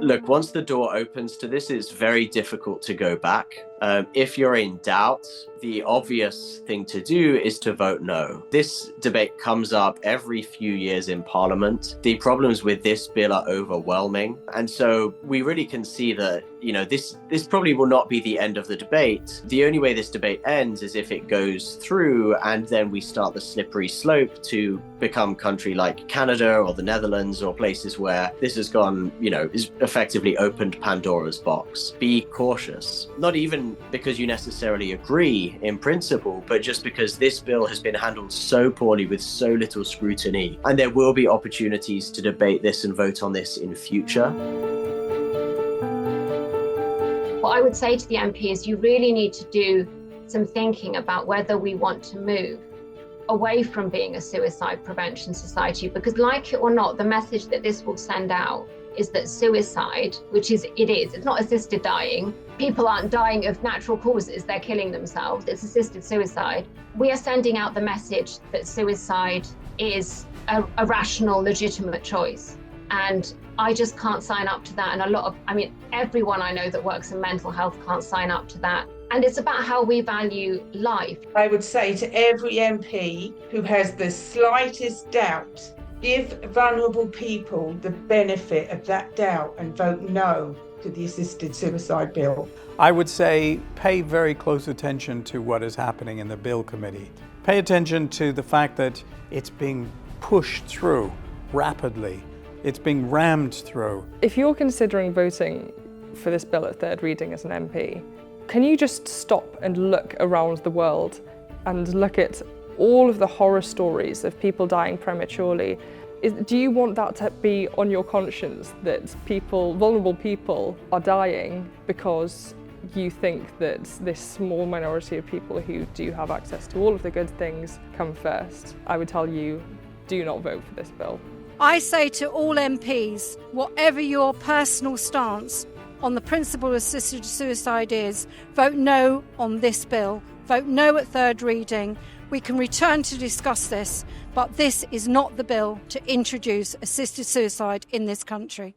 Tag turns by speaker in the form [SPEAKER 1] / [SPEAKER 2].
[SPEAKER 1] Look, once the door opens to this, it's very difficult to go back. If you're in doubt, the obvious thing to do is to vote no. This debate comes up every few years in Parliament. The problems with this bill are overwhelming. And so we really can see that, this probably will not be the end of the debate. The only way this debate ends is if it goes through and then we start the slippery slope to become a country like Canada or the Netherlands or places where this has gone, is effectively opened Pandora's box. Be cautious, not even because you necessarily agree in principle, but just because this bill has been handled so poorly with so little scrutiny, and there will be opportunities to debate this and vote on this in future.
[SPEAKER 2] What I would say to the MP is you really need to do some thinking about whether we want to move away from being a suicide prevention society, because like it or not, the message that this will send out is that suicide, it's not assisted dying. People aren't dying of natural causes, they're killing themselves. It's assisted suicide. We are sending out the message that suicide is a rational, legitimate choice. And I just can't sign up to that. And everyone I know that works in mental health can't sign up to that. And it's about how we value life.
[SPEAKER 3] I would say to every MP who has the slightest doubt, give vulnerable people the benefit of that doubt and vote no to the assisted suicide bill.
[SPEAKER 4] I would say pay very close attention to what is happening in the bill committee. Pay attention to the fact that it's being pushed through rapidly. It's being rammed through.
[SPEAKER 5] If you're considering voting for this bill at third reading as an MP, can you just stop and look around the world and look at all of the horror stories of people dying prematurely? Do you want that to be on your conscience, that vulnerable people are dying because you think that this small minority of people who do have access to all of the good things come first? I would tell you, do not vote for this bill.
[SPEAKER 6] I say to all MPs, whatever your personal stance on the principle of assisted suicide is, vote no on this bill. Vote no at third reading. We can return to discuss this, but this is not the bill to introduce assisted suicide in this country.